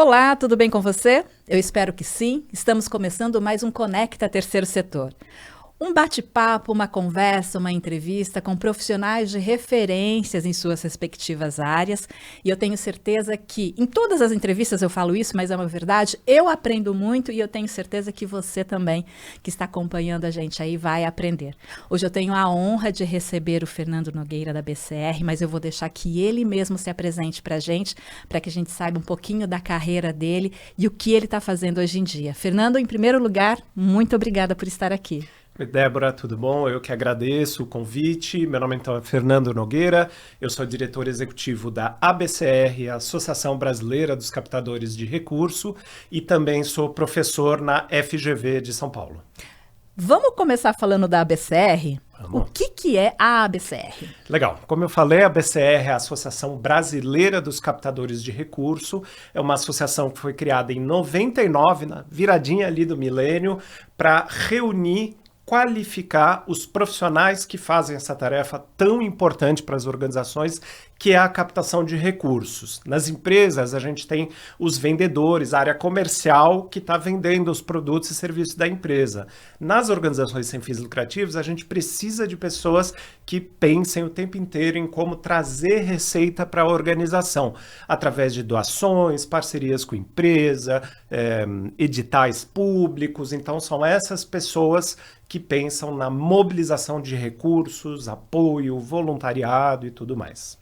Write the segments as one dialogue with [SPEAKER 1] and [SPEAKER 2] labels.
[SPEAKER 1] Olá, tudo bem com você? Eu espero que sim. Estamos começando mais um Conecta Terceiro Setor. Um bate-papo, uma conversa, uma entrevista com profissionais de referências em suas respectivas áreas. E eu tenho certeza que, em todas as entrevistas eu falo isso, mas é uma verdade, eu aprendo muito e eu tenho certeza que você também, que está acompanhando a gente aí, vai aprender. Hoje eu tenho a honra de receber o Fernando Nogueira da BCR, mas eu vou deixar que ele mesmo se apresente para que a gente saiba um pouquinho da carreira dele e o que ele está fazendo hoje em dia. Fernando, em primeiro lugar, muito obrigada por estar aqui.
[SPEAKER 2] Oi, Débora, tudo bom? Eu que agradeço o convite. Meu nome então é Fernando Nogueira, eu sou diretor executivo da ABCR, a Associação Brasileira dos Captadores de Recurso, e também sou professor na FGV de São Paulo.
[SPEAKER 1] Vamos começar falando da ABCR?
[SPEAKER 2] Vamos.
[SPEAKER 1] O que é a ABCR?
[SPEAKER 2] Legal. Como eu falei, a ABCR é a Associação Brasileira dos Captadores de Recurso. É uma associação que foi criada em 99, na viradinha ali do milênio, para reunir, qualificar os profissionais que fazem essa tarefa tão importante para as organizações, que é a captação de recursos. Nas empresas, a gente tem os vendedores, a área comercial que está vendendo os produtos e serviços da empresa. Nas organizações sem fins lucrativos, a gente precisa de pessoas que pensem o tempo inteiro em como trazer receita para a organização, através de doações, parcerias com empresa, editais públicos. Então, são essas pessoas que pensam na mobilização de recursos, apoio, voluntariado e tudo mais.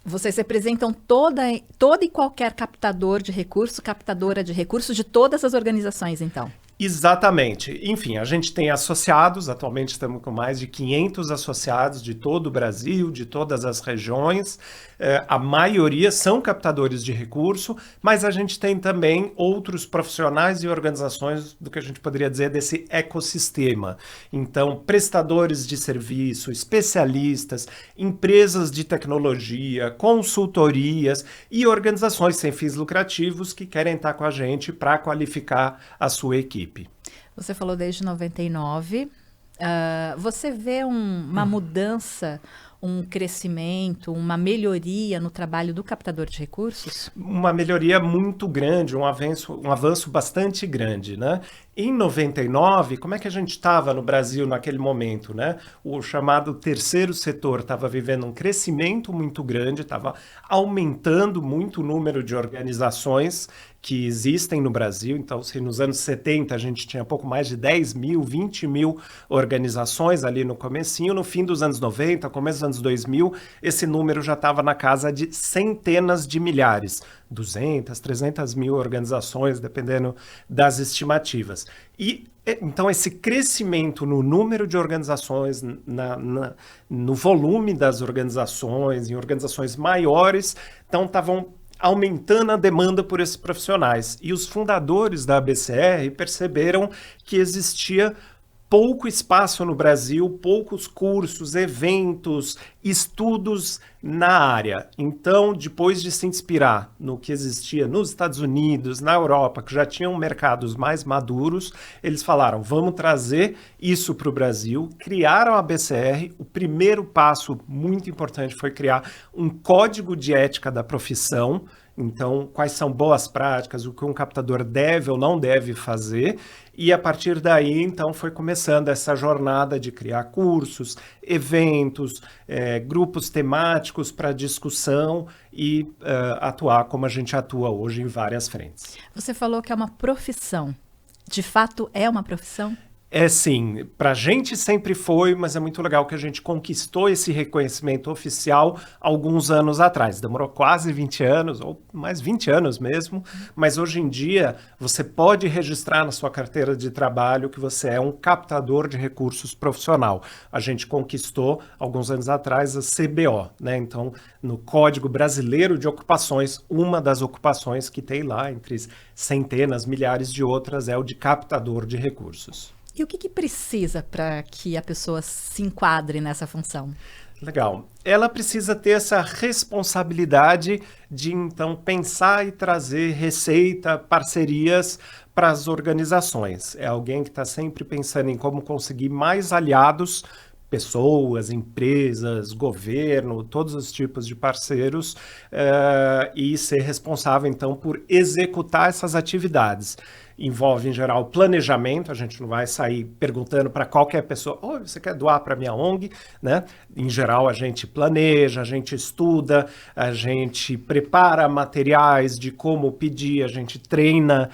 [SPEAKER 1] Vocês representam todo e qualquer captador de recurso, captadora de recursos de todas as organizações, então?
[SPEAKER 2] Exatamente. Enfim, a gente tem associados, atualmente estamos com mais de 500 associados de todo o Brasil, de todas as regiões. A maioria são captadores de recurso, mas a gente tem também outros profissionais e organizações do que a gente poderia dizer desse ecossistema. Então, prestadores de serviço, especialistas, empresas de tecnologia, consultorias e organizações sem fins lucrativos que querem estar com a gente para qualificar a sua equipe.
[SPEAKER 1] Você falou desde 99. Você vê uma mudança, um crescimento, uma melhoria no trabalho do captador de recursos?
[SPEAKER 2] Uma melhoria muito grande, um avanço bastante grande, né? Em 99, como é que a gente estava no Brasil naquele momento, né? O chamado terceiro setor estava vivendo um crescimento muito grande, estava aumentando muito o número de organizações que existem no Brasil. Então, se nos anos 70 a gente tinha pouco mais de 10 mil, 20 mil organizações ali no comecinho, no fim dos anos 90, começo dos anos 2000, esse número já estava na casa de centenas de milhares, 200, 300 mil organizações, dependendo das estimativas. E então esse crescimento no número de organizações, no volume das organizações, em organizações maiores, então estavam aumentando a demanda por esses profissionais. E os fundadores da ABCR perceberam que existia pouco espaço no Brasil, poucos cursos, eventos, estudos na área. Então, depois de se inspirar no que existia nos Estados Unidos, na Europa, que já tinham mercados mais maduros, eles falaram, vamos trazer isso para o Brasil, criaram a BCR. O primeiro passo muito importante foi criar um código de ética da profissão. Então, quais são boas práticas, o que um captador deve ou não deve fazer. E a partir daí, então, foi começando essa jornada de criar cursos, eventos, grupos temáticos para discussão e atuar como a gente atua hoje em várias frentes.
[SPEAKER 1] Você falou que é uma profissão. De fato, é uma profissão?
[SPEAKER 2] É sim, pra gente sempre foi, mas é muito legal que a gente conquistou esse reconhecimento oficial alguns anos atrás. Demorou quase 20 anos, ou mais 20 anos mesmo, mas hoje em dia você pode registrar na sua carteira de trabalho que você é um captador de recursos profissional. A gente conquistou alguns anos atrás a CBO, né? Então, no Código Brasileiro de Ocupações, uma das ocupações que tem lá, entre centenas, milhares de outras, é o de captador de recursos.
[SPEAKER 1] E o que precisa para que a pessoa se enquadre nessa função?
[SPEAKER 2] Legal. Ela precisa ter essa responsabilidade de, então, pensar e trazer receita, parcerias para as organizações. É alguém que está sempre pensando em como conseguir mais aliados pessoas, empresas, governo, todos os tipos de parceiros, e ser responsável, então, por executar essas atividades. Envolve, em geral, planejamento, a gente não vai sair perguntando para qualquer pessoa, você quer doar para a minha ONG? Né? Em geral, a gente planeja, a gente estuda, a gente prepara materiais de como pedir, a gente treina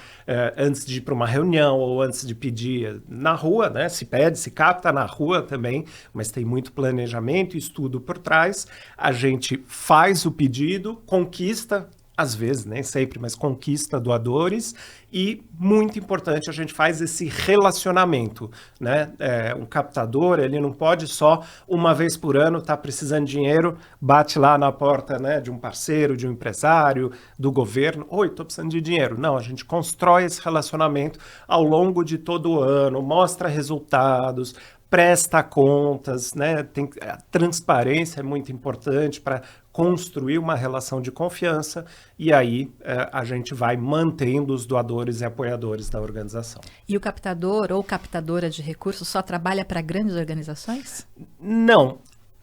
[SPEAKER 2] antes de ir para uma reunião ou antes de pedir na rua, né? Se pede, se capta na rua também, mas tem muito planejamento e estudo por trás. A gente faz o pedido, conquista, às vezes, nem sempre, mas conquista doadores e, muito importante, a gente faz esse relacionamento, né? Um captador, ele não pode só, uma vez por ano, estar precisando de dinheiro, bate lá na porta, né, de um parceiro, de um empresário, do governo, oi, estou precisando de dinheiro. Não, a gente constrói esse relacionamento ao longo de todo o ano, mostra resultados, presta contas, né? A transparência é muito importante para construir uma relação de confiança e aí a gente vai mantendo os doadores e apoiadores da organização.
[SPEAKER 1] E o captador ou captadora de recursos só trabalha para grandes organizações?
[SPEAKER 2] Não,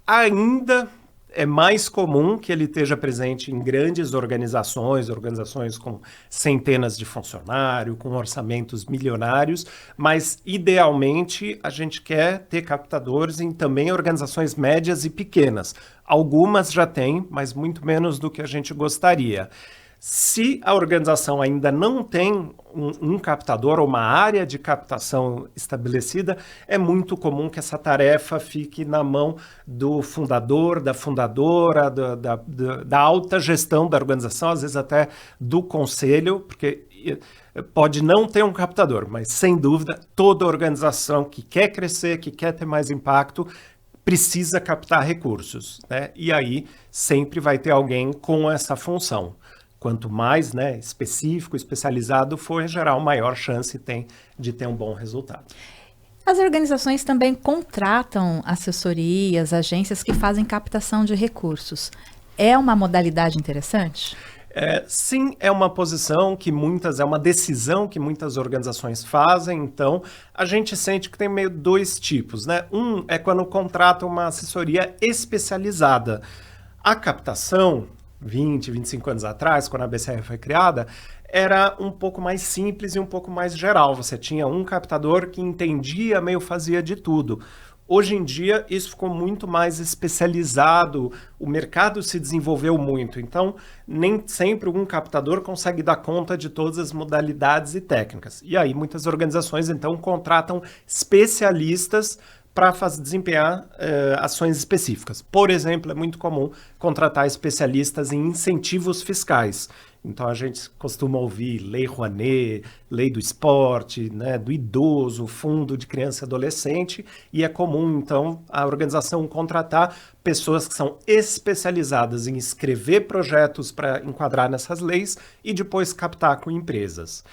[SPEAKER 2] ainda é mais comum que ele esteja presente em grandes organizações com centenas de funcionários, com orçamentos milionários, mas idealmente a gente quer ter captadores em também organizações médias e pequenas. Algumas já têm, mas muito menos do que a gente gostaria. Se a organização ainda não tem um captador ou uma área de captação estabelecida, é muito comum que essa tarefa fique na mão do fundador, da fundadora, da alta gestão da organização, às vezes até do conselho, porque pode não ter um captador, mas sem dúvida toda organização que quer crescer, que quer ter mais impacto, precisa captar recursos, né? E aí sempre vai ter alguém com essa função. Quanto mais, né, específico, especializado for, em geral, maior chance tem de ter um bom resultado.
[SPEAKER 1] As organizações também contratam assessorias, agências que fazem captação de recursos. É uma modalidade interessante?
[SPEAKER 2] Sim, é uma posição que é uma decisão que muitas organizações fazem, então a gente sente que tem meio dois tipos, né? Um é quando contrata uma assessoria especializada. A captação, 20, 25 anos atrás, quando a BCR foi criada, era um pouco mais simples e um pouco mais geral. Você tinha um captador que entendia, meio fazia de tudo. Hoje em dia, isso ficou muito mais especializado, o mercado se desenvolveu muito, então nem sempre um captador consegue dar conta de todas as modalidades e técnicas. E aí muitas organizações, então, contratam especialistas para desempenhar ações específicas. Por exemplo, é muito comum contratar especialistas em incentivos fiscais. Então, a gente costuma ouvir Lei Rouanet, Lei do Esporte, né, do Idoso, Fundo de Criança e Adolescente, e é comum, então, a organização contratar pessoas que são especializadas em escrever projetos para enquadrar nessas leis e depois captar com empresas.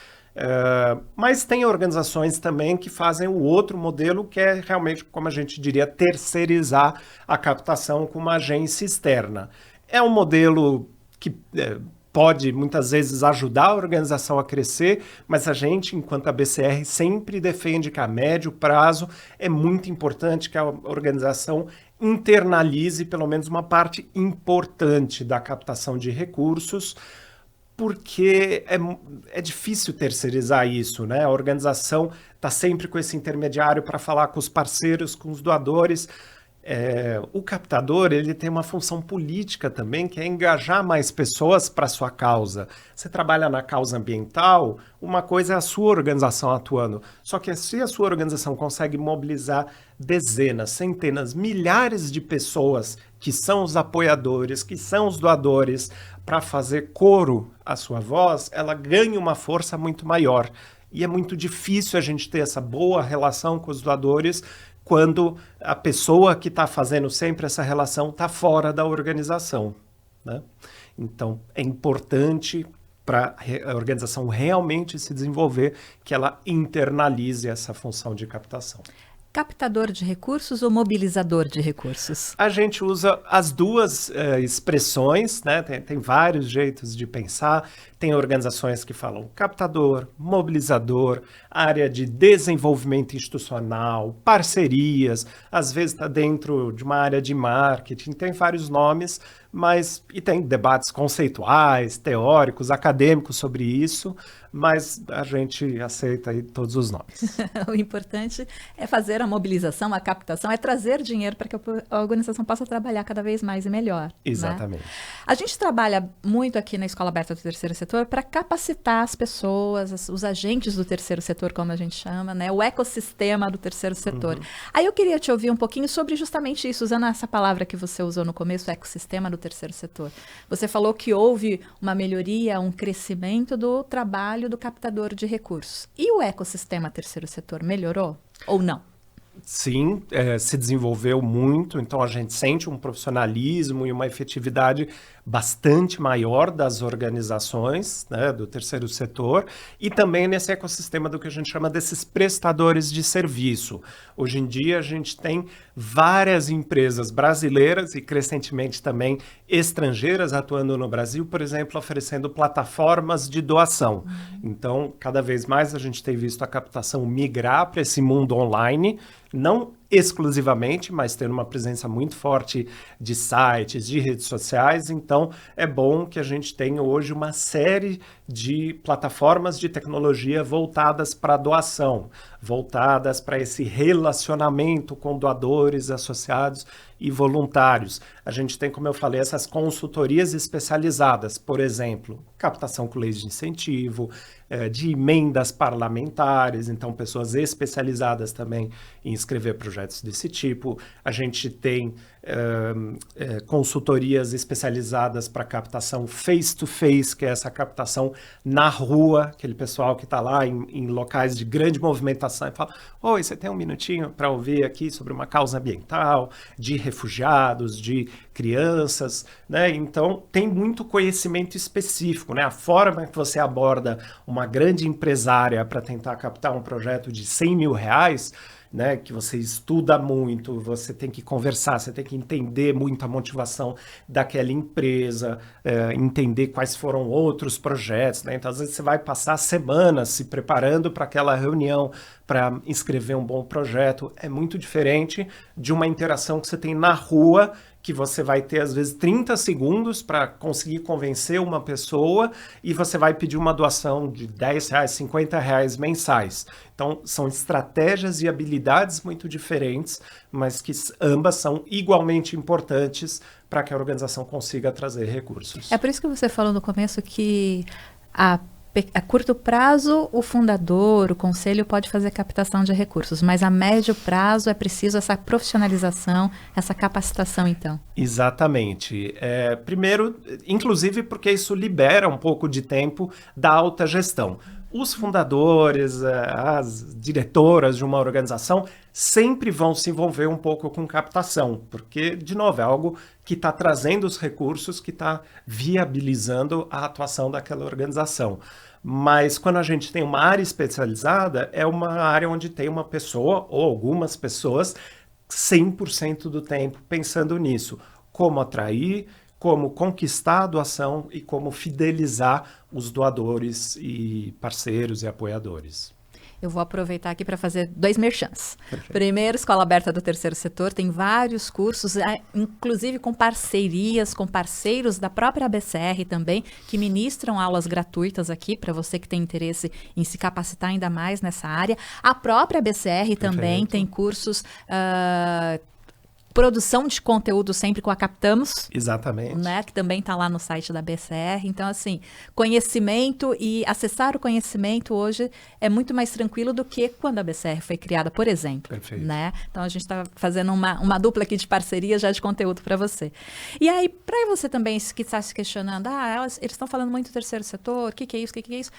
[SPEAKER 2] Mas tem organizações também que fazem o outro modelo, que é realmente, como a gente diria, terceirizar a captação com uma agência externa. É um modelo que pode, muitas vezes, ajudar a organização a crescer, mas a gente, enquanto a BCR, sempre defende que a médio prazo é muito importante que a organização internalize pelo menos uma parte importante da captação de recursos, porque é difícil terceirizar isso, né? A organização está sempre com esse intermediário para falar com os parceiros, com os doadores. O captador, ele tem uma função política também, que é engajar mais pessoas para a sua causa. Você trabalha na causa ambiental, uma coisa é a sua organização atuando. Só que se a sua organização consegue mobilizar dezenas, centenas, milhares de pessoas que são os apoiadores, que são os doadores, para fazer coro à sua voz, ela ganha uma força muito maior. E é muito difícil a gente ter essa boa relação com os doadores quando a pessoa que está fazendo sempre essa relação está fora da organização, né? Então, é importante para a organização realmente se desenvolver que ela internalize essa função de captação.
[SPEAKER 1] Captador de recursos ou mobilizador de recursos?
[SPEAKER 2] A gente usa as duas expressões, né? Tem vários jeitos de pensar. tem organizações que falam captador, mobilizador, área de desenvolvimento institucional, parcerias, às vezes está dentro de uma área de marketing, tem vários nomes, e tem debates conceituais, teóricos, acadêmicos sobre isso, mas a gente aceita aí todos os nomes.
[SPEAKER 1] O importante é fazer a mobilização, a captação, é trazer dinheiro para que a organização possa trabalhar cada vez mais e melhor.
[SPEAKER 2] Exatamente.
[SPEAKER 1] Né? A gente trabalha muito aqui na Escola Aberta do Terceiro Setor para capacitar as pessoas, os agentes do terceiro setor, como a gente chama, né? O ecossistema do terceiro setor. Aí eu queria te ouvir um pouquinho sobre justamente isso, usando essa palavra que você usou no começo, o ecossistema do terceiro setor. Você falou que houve uma melhoria, um crescimento do trabalho do captador de recursos. E o ecossistema terceiro setor melhorou ou não?
[SPEAKER 2] Sim, se desenvolveu muito, então a gente sente um profissionalismo e uma efetividade bastante maior das organizações, né, do terceiro setor, e também nesse ecossistema do que a gente chama desses prestadores de serviço. Hoje em dia a gente tem várias empresas brasileiras e crescentemente também estrangeiras atuando no Brasil, por exemplo, oferecendo plataformas de doação. Então, cada vez mais a gente tem visto a captação migrar para esse mundo online, não exclusivamente, mas tendo uma presença muito forte de sites, de redes sociais. Então, é bom que a gente tenha hoje uma série de plataformas de tecnologia voltadas para a doação, voltadas para esse relacionamento com doadores, associados e voluntários. A gente tem, como eu falei, essas consultorias especializadas, por exemplo, captação com leis de incentivo, de emendas parlamentares, então pessoas especializadas também em escrever projetos desse tipo. A gente tem consultorias especializadas para captação face-to-face, que é essa captação na rua, aquele pessoal que está lá em locais de grande movimentação e fala: oi, você tem um minutinho para ouvir aqui sobre uma causa ambiental, de refugiados, de crianças, né? Então, tem muito conhecimento específico, né? A forma que você aborda uma grande empresária para tentar captar um projeto de R$100 mil, né, que você estuda muito, você tem que conversar, você tem que entender muito a motivação daquela empresa, entender quais foram outros projetos, né? Então, às vezes você vai passar semanas se preparando para aquela reunião, para escrever um bom projeto. É muito diferente de uma interação que você tem na rua, que você vai ter, às vezes, 30 segundos para conseguir convencer uma pessoa e você vai pedir uma doação de R$10, R$50 mensais. Então, são estratégias e habilidades muito diferentes, mas que ambas são igualmente importantes para que a organização consiga trazer recursos.
[SPEAKER 1] É por isso que você falou no começo que a curto prazo, o fundador, o conselho pode fazer captação de recursos, mas a médio prazo é preciso essa profissionalização, essa capacitação, então.
[SPEAKER 2] Exatamente. Primeiro, inclusive porque isso libera um pouco de tempo da alta gestão. Os fundadores, as diretoras de uma organização sempre vão se envolver um pouco com captação, porque, de novo, é algo que está trazendo os recursos, que está viabilizando a atuação daquela organização. Mas quando a gente tem uma área especializada, é uma área onde tem uma pessoa ou algumas pessoas 100% do tempo pensando nisso. Como atrair, como conquistar a doação e como fidelizar os doadores e parceiros e apoiadores.
[SPEAKER 1] Eu vou aproveitar aqui para fazer 2 merchans.
[SPEAKER 2] Perfeito.
[SPEAKER 1] Primeiro, Escola Aberta do Terceiro Setor tem vários cursos, inclusive com parcerias, com parceiros da própria ABCR também, que ministram aulas gratuitas aqui para você que tem interesse em se capacitar ainda mais nessa área. A própria ABCR também tem cursos... produção de conteúdo sempre com a Captamos.
[SPEAKER 2] Exatamente.
[SPEAKER 1] Né, que também está lá no site da BCR. Então, assim, conhecimento e acessar o conhecimento hoje é muito mais tranquilo do que quando a BCR foi criada, por exemplo.
[SPEAKER 2] Perfeito.
[SPEAKER 1] Né? Então, a gente está fazendo uma dupla aqui de parceria já de conteúdo para você. E aí, para você também que está se questionando, eles estão falando muito do terceiro setor, o que é isso, o que é isso?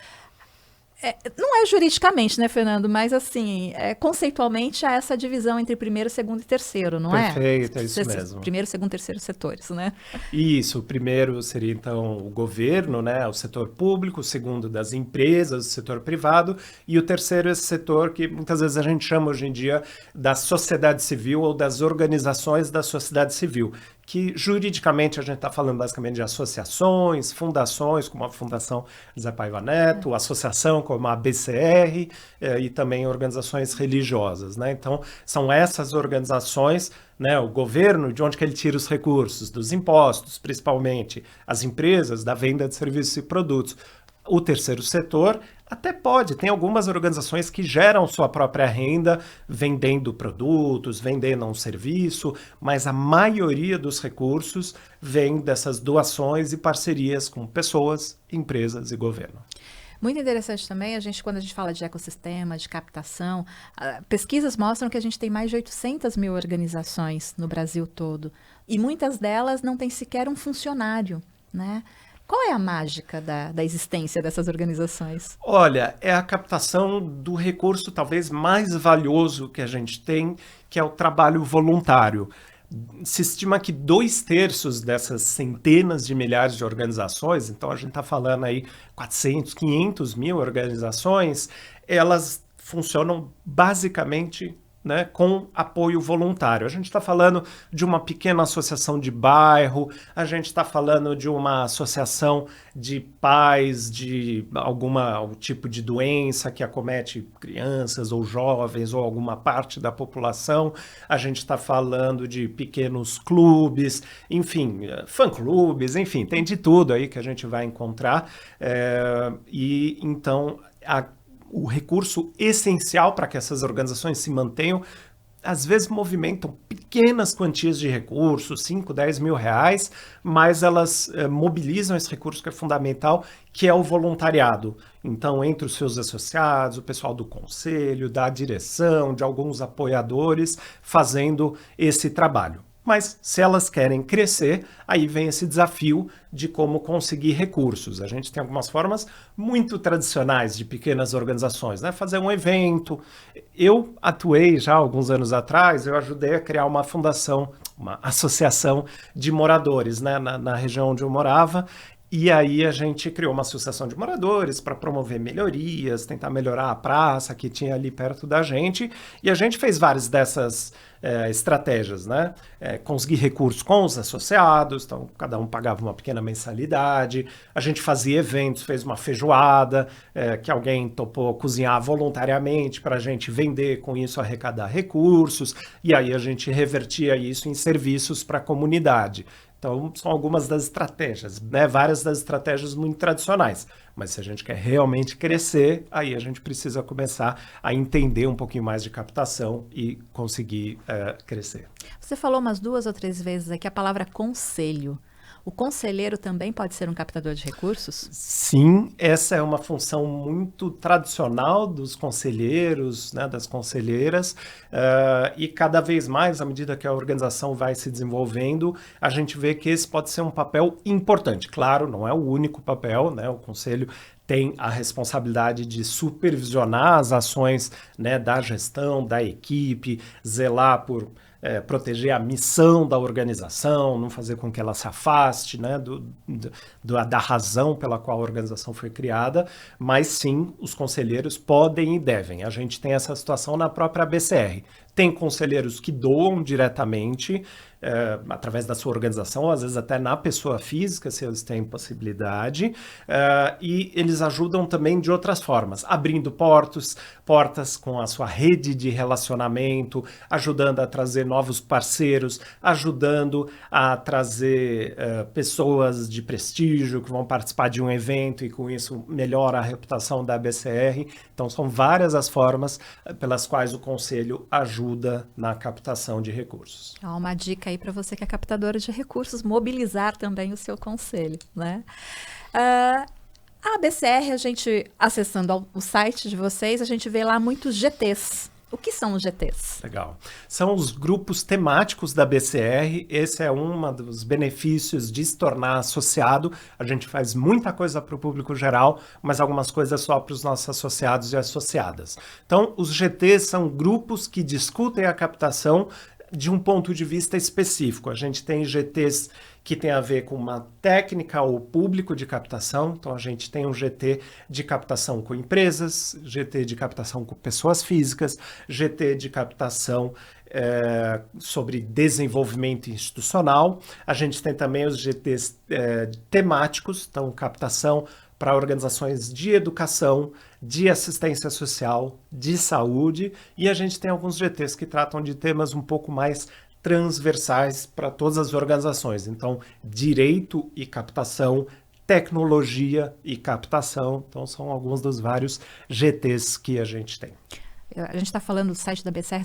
[SPEAKER 1] Não é juridicamente, né, Fernando? Mas, assim, conceitualmente há essa divisão entre primeiro, segundo e terceiro, não é?
[SPEAKER 2] Perfeito, é isso mesmo.
[SPEAKER 1] Primeiro, segundo, terceiro setores, né?
[SPEAKER 2] Isso, o primeiro seria, então, o governo, né, o setor público, o segundo das empresas, o setor privado, e o terceiro esse setor que muitas vezes a gente chama hoje em dia da sociedade civil ou das organizações da sociedade civil, que juridicamente a gente está falando basicamente de associações, fundações, como a Fundação Zé Paiva Neto, associação como a BCR e também organizações religiosas, né? Então, são essas organizações, né, o governo, de onde que ele tira os recursos? Dos impostos, principalmente, as empresas, da venda de serviços e produtos. O terceiro setor até pode, tem algumas organizações que geram sua própria renda vendendo produtos, vendendo um serviço, mas a maioria dos recursos vem dessas doações e parcerias com pessoas, empresas e governo.
[SPEAKER 1] Muito interessante também, quando a gente fala de ecossistema, de captação, pesquisas mostram que a gente tem mais de 800 mil organizações no Brasil todo, e muitas delas não têm sequer um funcionário, né? Qual é a mágica da existência dessas organizações?
[SPEAKER 2] Olha, é a captação do recurso talvez mais valioso que a gente tem, que é o trabalho voluntário. Se estima que 2/3 dessas centenas de milhares de organizações, então a gente está falando aí 400, 500 mil organizações, elas funcionam basicamente, né, com apoio voluntário. A gente está falando de uma pequena associação de bairro, a gente está falando de uma associação de pais de algum tipo de doença que acomete crianças ou jovens ou alguma parte da população, a gente está falando de pequenos clubes, enfim, fã-clubes, enfim, tem de tudo aí que a gente vai encontrar. E então o recurso essencial para que essas organizações se mantenham, às vezes movimentam pequenas quantias de recursos, 5, 10 mil reais, mas elas mobilizam esse recurso que é fundamental, que é o voluntariado. Então, entre os seus associados, o pessoal do conselho, da direção, de alguns apoiadores, fazendo esse trabalho. Mas se elas querem crescer, aí vem esse desafio de como conseguir recursos. A gente tem algumas formas muito tradicionais de pequenas organizações, né? Fazer um evento. Eu atuei já alguns anos atrás, eu ajudei a criar uma fundação, uma associação de moradores, né? Na região onde eu morava. E aí a gente criou uma associação de moradores para promover melhorias, tentar melhorar a praça que tinha ali perto da gente. E a gente fez várias dessas estratégias, né? Conseguir recursos com os associados, então cada um pagava uma pequena mensalidade. A gente fazia eventos, fez uma feijoada, que alguém topou cozinhar voluntariamente para a gente vender, com isso arrecadar recursos. E aí a gente revertia isso em serviços para a comunidade. Então, são algumas das estratégias, né? Várias das estratégias muito tradicionais. Mas se a gente quer realmente crescer, aí a gente precisa começar a entender um pouquinho mais de captação e conseguir crescer.
[SPEAKER 1] Você falou umas 2 ou 3 vezes aqui a palavra conselho. O conselheiro também pode ser um captador de recursos?
[SPEAKER 2] Sim, essa é uma função muito tradicional dos conselheiros, né, das conselheiras, e cada vez mais, à medida que a organização vai se desenvolvendo, a gente vê que esse pode ser um papel importante. Claro, não é o único papel, né, o conselho tem a responsabilidade de supervisionar as ações, né, da gestão, da equipe, zelar por proteger a missão da organização, não fazer com que ela se afaste, né, da razão pela qual a organização foi criada, mas sim, os conselheiros podem e devem. A gente tem essa situação na própria BCR. Tem conselheiros que doam diretamente, através da sua organização, ou às vezes até na pessoa física, se eles têm possibilidade, e eles ajudam também de outras formas, abrindo portas com a sua rede de relacionamento, ajudando a trazer novos parceiros, ajudando a trazer pessoas de prestígio que vão participar de um evento e com isso melhora a reputação da BCR. Então são várias as formas pelas quais o conselho ajuda na captação de recursos.
[SPEAKER 1] Uma dica aí para você que é captadora de recursos, mobilizar também o seu conselho, né? A BCR, a gente, acessando o site de vocês, a gente vê lá muitos GTs. O que são os GTs?
[SPEAKER 2] Legal. São os grupos temáticos da BCR. Esse é um dos benefícios de se tornar associado. A gente faz muita coisa para o público geral, mas algumas coisas só para os nossos associados e associadas. Então, os GTs são grupos que discutem a captação de um ponto de vista específico. A gente tem GTs que tem a ver com uma técnica ou público de captação. Então, a gente tem um GT de captação com empresas, GT de captação com pessoas físicas, GT de captação sobre desenvolvimento institucional. A gente tem também os GTs temáticos, então captação para organizações de educação, de assistência social, de saúde, e a gente tem alguns GTs que tratam de temas um pouco mais transversais para todas as organizações. Então, direito e captação, tecnologia e captação. Então, são alguns dos vários GTs que a gente tem.
[SPEAKER 1] A gente está falando do site da BCR,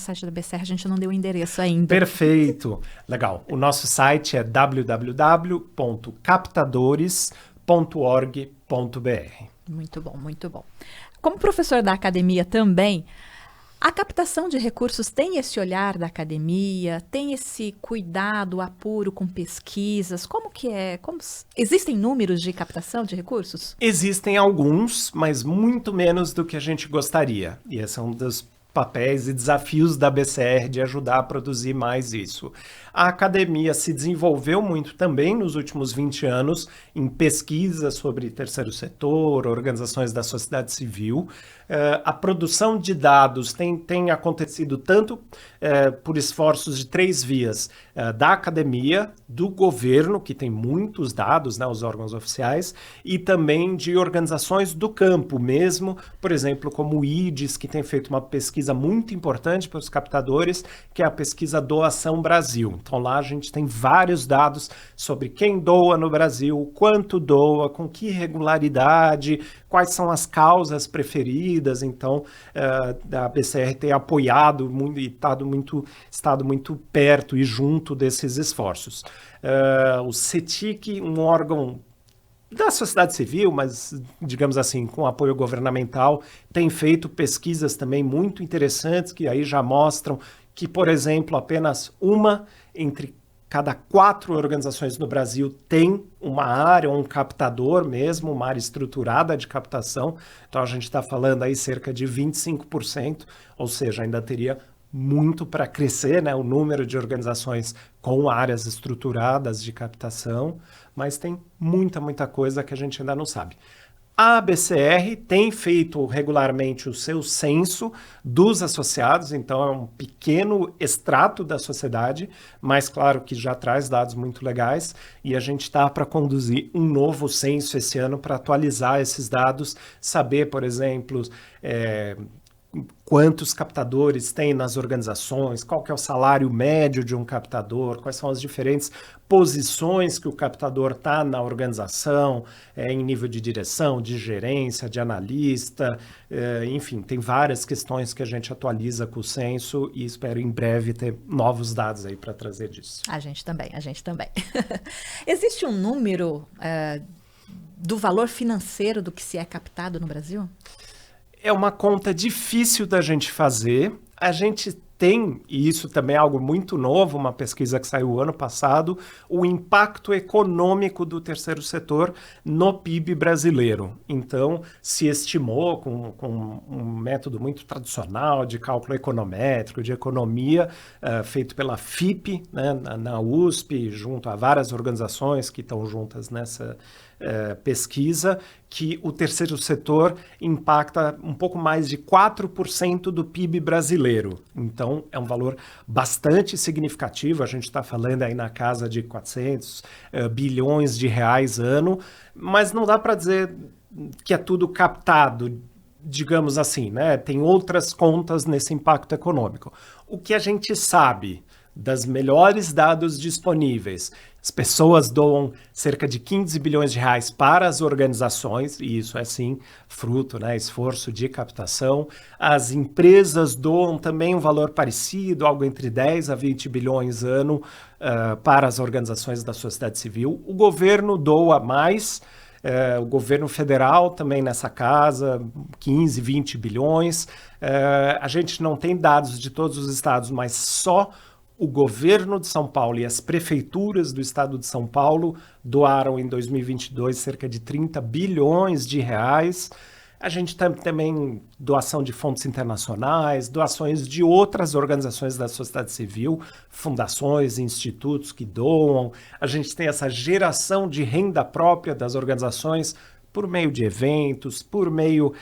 [SPEAKER 1] a gente não deu o endereço ainda.
[SPEAKER 2] Perfeito. Legal. O nosso site é www.captadores.org.br.
[SPEAKER 1] Muito bom, muito bom. Como professor da academia também, a captação de recursos tem esse olhar da academia, tem esse cuidado, apuro com pesquisas? Como que é? Existem números de captação de recursos?
[SPEAKER 2] Existem alguns, mas muito menos do que a gente gostaria. E esse é um dos papéis e desafios da BCR de ajudar a produzir mais isso. A academia se desenvolveu muito também nos últimos 20 anos em pesquisa sobre terceiro setor, organizações da sociedade civil. A produção de dados tem acontecido tanto por esforços de 3 vias, da academia, do governo, que tem muitos dados, né, os órgãos oficiais, e também de organizações do campo mesmo, por exemplo, como o IDES, que tem feito uma pesquisa muito importante para os captadores, que é a pesquisa Doação Brasil. Então lá a gente tem vários dados sobre quem doa no Brasil, quanto doa, com que regularidade, quais são as causas preferidas. Então a BCR tem apoiado muito e estado muito perto e junto desses esforços. O CETIC, um órgão da sociedade civil, mas, digamos assim, com apoio governamental, tem feito pesquisas também muito interessantes, que aí já mostram que, por exemplo, apenas uma entre cada 4 organizações no Brasil tem uma área, um captador mesmo, uma área estruturada de captação. Então, a gente está falando aí cerca de 25%, ou seja, ainda teria muito para crescer, né, o número de organizações com áreas estruturadas de captação, mas tem muita coisa que a gente ainda não sabe. A BCR tem feito regularmente o seu censo dos associados, então é um pequeno extrato da sociedade, mas claro que já traz dados muito legais, e a gente está para conduzir um novo censo esse ano para atualizar esses dados, saber, por exemplo, quantos captadores tem nas organizações, qual que é o salário médio de um captador, quais são as diferentes posições que o captador está na organização, em nível de direção, de gerência, de analista, enfim, tem várias questões que a gente atualiza com o censo e espero em breve ter novos dados aí para trazer disso.
[SPEAKER 1] A gente também. Existe um número do valor financeiro do que se é captado no Brasil?
[SPEAKER 2] É uma conta difícil da gente fazer. A gente tem, e isso também é algo muito novo, uma pesquisa que saiu ano passado, o impacto econômico do terceiro setor no PIB brasileiro. Então, se estimou com um método muito tradicional de cálculo econométrico, de economia, feito pela FIPE, né, na USP, junto a várias organizações que estão juntas nessa pesquisa, que o terceiro setor impacta um pouco mais de 4% do PIB brasileiro. Então, é um valor bastante significativo. A gente está falando aí na casa de 400 bilhões de reais ano, mas não dá para dizer que é tudo captado, digamos assim, né? Tem outras contas nesse impacto econômico. O que a gente sabe das melhores dados disponíveis, as pessoas doam cerca de 15 bilhões de reais para as organizações, e isso é sim fruto, né, esforço de captação. As empresas doam também um valor parecido, algo entre 10 a 20 bilhões ano para as organizações da sociedade civil. O governo doa mais, o governo federal também nessa casa, 15, 20 bilhões. A gente não tem dados de todos os estados, mas só o governo de São Paulo e as prefeituras do estado de São Paulo doaram em 2022 cerca de 30 bilhões de reais. A gente tem também doação de fontes internacionais, doações de outras organizações da sociedade civil, fundações, institutos que doam. A gente tem essa geração de renda própria das organizações por meio de eventos, por meio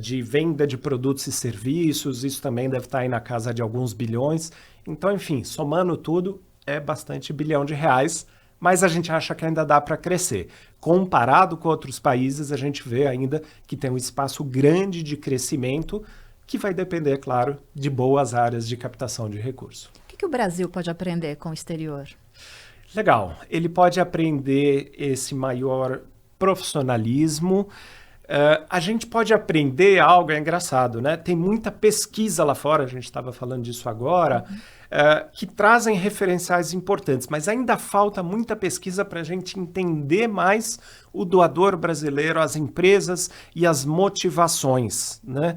[SPEAKER 2] de venda de produtos e serviços, isso também deve estar aí na casa de alguns bilhões. Então, enfim, somando tudo, é bastante bilhão de reais, mas a gente acha que ainda dá para crescer. Comparado com outros países, a gente vê ainda que tem um espaço grande de crescimento, que vai depender, claro, de boas áreas de captação de recursos.
[SPEAKER 1] O que o Brasil pode aprender com o exterior?
[SPEAKER 2] Legal. Ele pode aprender esse maior profissionalismo. A gente pode aprender algo, é engraçado, né? Tem muita pesquisa lá fora, a gente estava falando disso agora, que trazem referenciais importantes, mas ainda falta muita pesquisa para a gente entender mais o doador brasileiro, as empresas e as motivações, né?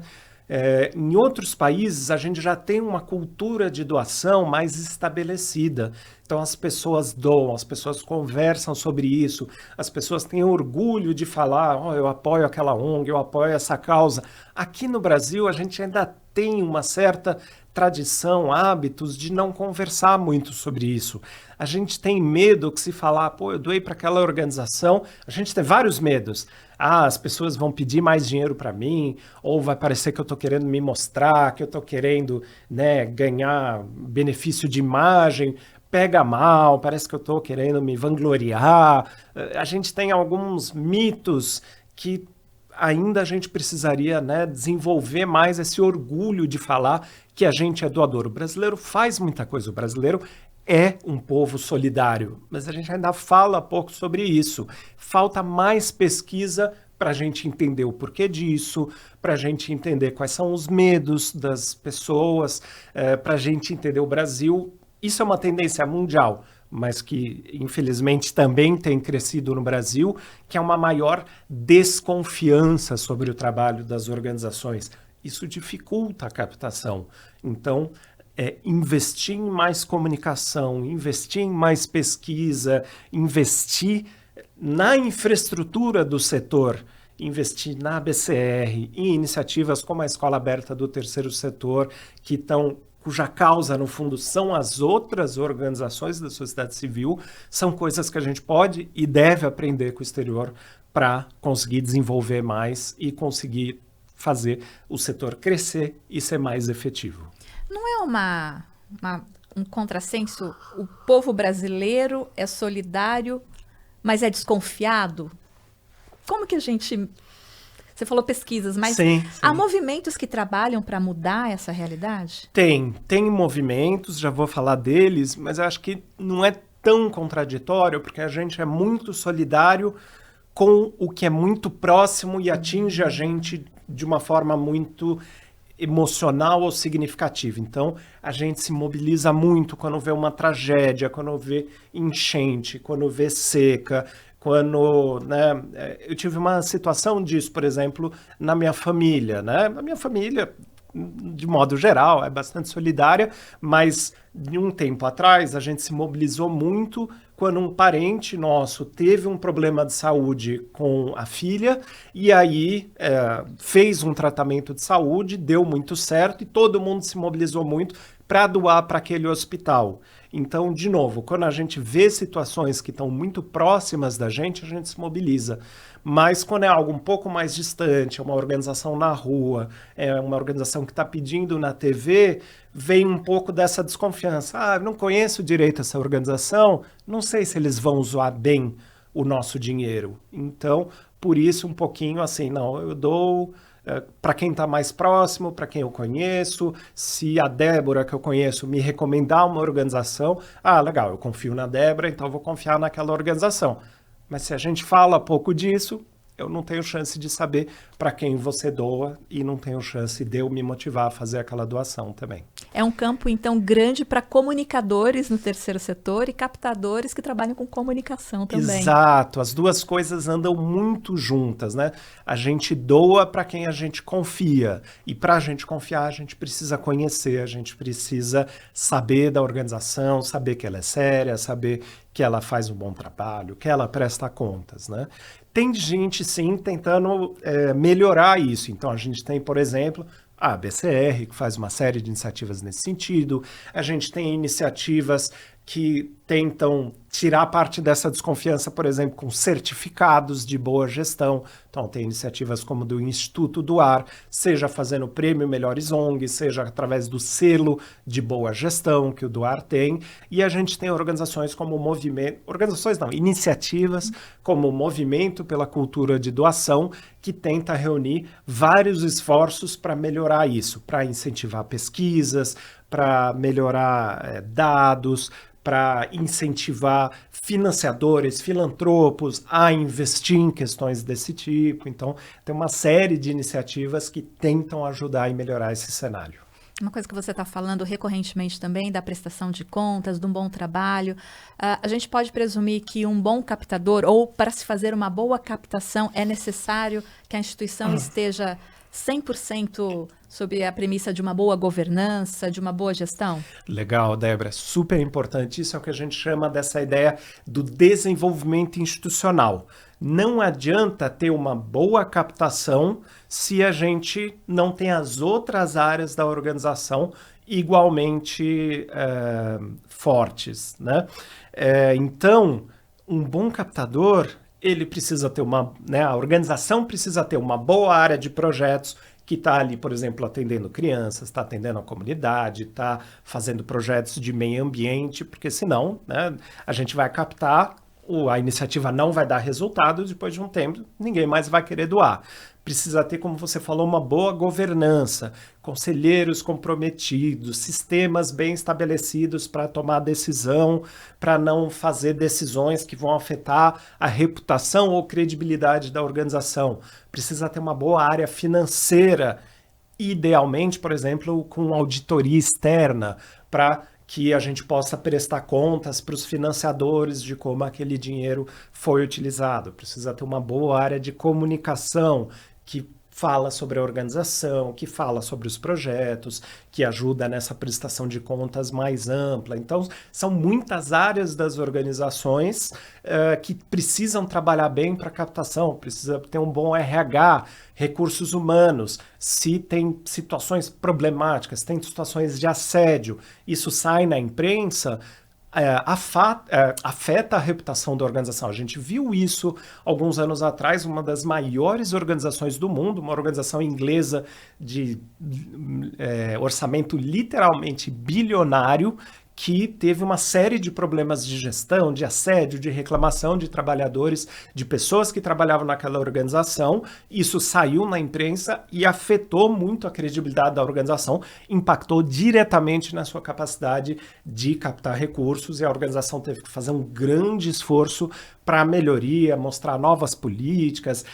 [SPEAKER 2] Em outros países, a gente já tem uma cultura de doação mais estabelecida. Então, as pessoas doam, as pessoas conversam sobre isso, as pessoas têm orgulho de falar, eu apoio aquela ONG, eu apoio essa causa. Aqui no Brasil, a gente ainda tem uma certa tradição, hábitos de não conversar muito sobre isso. A gente tem medo que se falar, eu doei para aquela organização, a gente tem vários medos. As pessoas vão pedir mais dinheiro para mim, ou vai parecer que eu estou querendo me mostrar, que eu estou querendo, né, ganhar benefício de imagem, pega mal, parece que eu estou querendo me vangloriar. A gente tem alguns mitos que ainda a gente precisaria, né, desenvolver mais esse orgulho de falar que a gente é doador. O brasileiro faz muita coisa, o brasileiro é um povo solidário, mas a gente ainda fala pouco sobre isso. Falta mais pesquisa para a gente entender o porquê disso, para a gente entender quais são os medos das pessoas, para a gente entender o Brasil. Isso é uma tendência mundial, mas que infelizmente também tem crescido no Brasil, que é uma maior desconfiança sobre o trabalho das organizações. Isso dificulta a captação. Então, investir em mais comunicação, investir em mais pesquisa, investir na infraestrutura do setor, investir na ABCR, em iniciativas como a Escola Aberta do Terceiro Setor, cuja causa, no fundo, são as outras organizações da sociedade civil, são coisas que a gente pode e deve aprender com o exterior para conseguir desenvolver mais e conseguir fazer o setor crescer e ser mais efetivo.
[SPEAKER 1] Não é um contrassenso? O povo brasileiro é solidário, mas é desconfiado? Como que a gente... Você falou pesquisas, mas
[SPEAKER 2] sim.
[SPEAKER 1] Há movimentos que trabalham para mudar essa realidade?
[SPEAKER 2] Tem movimentos, já vou falar deles, mas eu acho que não é tão contraditório, porque a gente é muito solidário com o que é muito próximo e atinge a gente de uma forma muito emocional ou significativa. Então, a gente se mobiliza muito quando vê uma tragédia, quando vê enchente, quando vê seca, quando, né, eu tive uma situação disso, por exemplo, na minha família, né? A minha família, de modo geral, é bastante solidária, mas de um tempo atrás a gente se mobilizou muito quando um parente nosso teve um problema de saúde com a filha e aí fez um tratamento de saúde, deu muito certo e todo mundo se mobilizou muito para doar para aquele hospital. Então, de novo, quando a gente vê situações que estão muito próximas da gente, a gente se mobiliza. Mas quando é algo um pouco mais distante, é uma organização na rua, é uma organização que está pedindo na TV, vem um pouco dessa desconfiança. Não conheço direito essa organização, não sei se eles vão usar bem o nosso dinheiro. Então, por isso, um pouquinho assim, não, eu dou... para quem está mais próximo, para quem eu conheço, se a Débora que eu conheço me recomendar uma organização, legal, eu confio na Débora, então eu vou confiar naquela organização. Mas se a gente fala pouco disso, eu não tenho chance de saber para quem você doa e não tenho chance de eu me motivar a fazer aquela doação também.
[SPEAKER 1] É um campo, então, grande para comunicadores no terceiro setor e captadores que trabalham com comunicação também.
[SPEAKER 2] Exato, as duas coisas andam muito juntas, né? A gente doa para quem a gente confia e para a gente confiar a gente precisa conhecer, a gente precisa saber da organização, saber que ela é séria, saber que ela faz um bom trabalho, que ela presta contas, né? Tem gente, sim, tentando melhorar isso. Então, a gente tem, por exemplo, a BCR, que faz uma série de iniciativas nesse sentido. A gente tem iniciativas que tentam tirar parte dessa desconfiança, por exemplo, com certificados de boa gestão. Então, tem iniciativas como do Instituto do Ar, seja fazendo o Prêmio Melhores ONGs, seja através do selo de boa gestão que o do Ar tem. E a gente tem organizações como o Movimento... Organizações não, iniciativas como o Movimento pela Cultura de Doação, que tenta reunir vários esforços para melhorar isso, para incentivar pesquisas, para melhorar dados, para incentivar financiadores, filantropos a investir em questões desse tipo. Então, tem uma série de iniciativas que tentam ajudar e melhorar esse cenário.
[SPEAKER 1] Uma coisa que você está falando recorrentemente também da prestação de contas, de um bom trabalho. A gente pode presumir que um bom captador, ou para se fazer uma boa captação, é necessário que a instituição esteja 100% sob a premissa de uma boa governança, de uma boa gestão?
[SPEAKER 2] Legal, Débora, super importante. Isso é o que a gente chama dessa ideia do desenvolvimento institucional. Não adianta ter uma boa captação se a gente não tem as outras áreas da organização igualmente fortes, né? Então, um bom captador, ele precisa ter a organização precisa ter uma boa área de projetos que está ali, por exemplo, atendendo crianças, está atendendo a comunidade, está fazendo projetos de meio ambiente, porque senão, né, a gente vai captar, a iniciativa não vai dar resultado, depois de um tempo ninguém mais vai querer doar. Precisa ter, como você falou, uma boa governança, conselheiros comprometidos, sistemas bem estabelecidos para tomar decisão, para não fazer decisões que vão afetar a reputação ou credibilidade da organização. Precisa ter uma boa área financeira, idealmente, por exemplo, com auditoria externa, para que a gente possa prestar contas para os financiadores de como aquele dinheiro foi utilizado. Precisa ter uma boa área de comunicação que fala sobre a organização, que fala sobre os projetos, que ajuda nessa prestação de contas mais ampla. Então, são muitas áreas das organizações que precisam trabalhar bem para a captação, precisa ter um bom RH, recursos humanos. Se tem situações problemáticas, tem situações de assédio, isso sai na imprensa, afeta a reputação da organização. A gente viu isso alguns anos atrás, uma das maiores organizações do mundo, uma organização inglesa de orçamento literalmente bilionário, que teve uma série de problemas de gestão, de assédio, de reclamação de trabalhadores, de pessoas que trabalhavam naquela organização. Isso saiu na imprensa e afetou muito a credibilidade da organização, impactou diretamente na sua capacidade de captar recursos, e a organização teve que fazer um grande esforço para melhoria, mostrar novas políticas,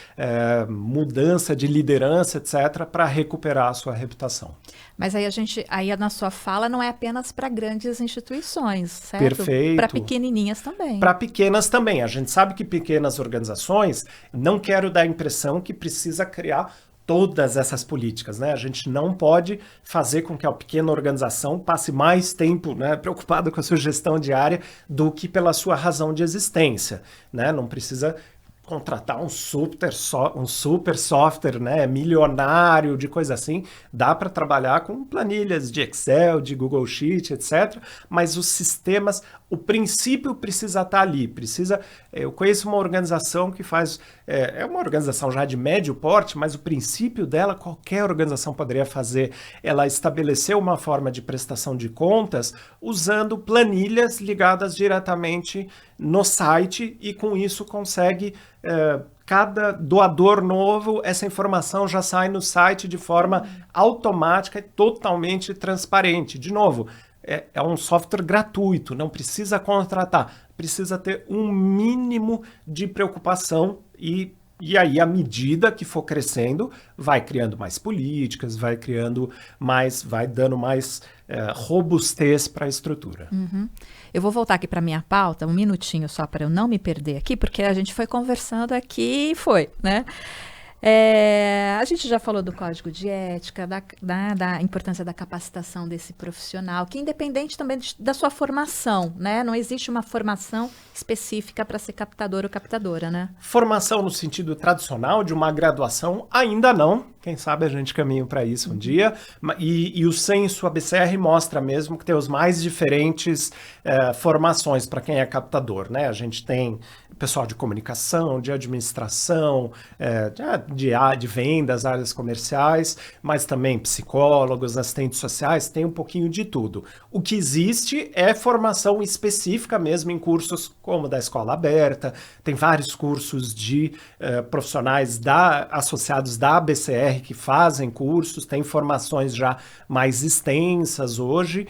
[SPEAKER 2] mudança de liderança, etc., para recuperar a sua reputação.
[SPEAKER 1] Mas aí na sua fala não é apenas para grandes instituições, certo?
[SPEAKER 2] Perfeito.
[SPEAKER 1] Para pequenininhas também.
[SPEAKER 2] Para pequenas também. A gente sabe que pequenas organizações, não quero dar a impressão que precisa criar todas essas políticas, né? A gente não pode fazer com que a pequena organização passe mais tempo, né, preocupada com a sua gestão diária do que pela sua razão de existência, né? Não precisa contratar um super software, né, milionário, de coisa assim. Dá para trabalhar com planilhas de Excel, de Google Sheet, etc. Mas os sistemas, o princípio precisa estar ali. Eu conheço uma organização que faz... É uma organização já de médio porte, mas o princípio dela, qualquer organização poderia fazer. Ela estabeleceu uma forma de prestação de contas usando planilhas ligadas diretamente no site, e com isso consegue... cada doador novo, essa informação já sai no site de forma automática e totalmente transparente. De novo, é um software gratuito, não precisa contratar, precisa ter um mínimo de preocupação, e aí, à medida que for crescendo, vai criando mais políticas, vai dando mais robustez para a estrutura.
[SPEAKER 1] Uhum. Eu vou voltar aqui para a minha pauta, um minutinho só para eu não me perder aqui, porque a gente foi conversando aqui e foi, né? A gente já falou do código de ética, da importância da capacitação desse profissional, que independente também da sua formação, né? Não existe uma formação específica para ser captador ou captadora, né?
[SPEAKER 2] Formação no sentido tradicional de uma graduação, ainda não. Quem sabe a gente caminha para isso um dia. E o censo ABCR mostra mesmo que tem os mais diferentes formações para quem é captador, né? A gente tem pessoal de comunicação, de administração, de vendas, áreas comerciais, mas também psicólogos, assistentes sociais, tem um pouquinho de tudo. O que existe é formação específica mesmo em cursos como da Escola Aberta, tem vários cursos de profissionais associados da ABCR que fazem cursos, tem formações já mais extensas hoje,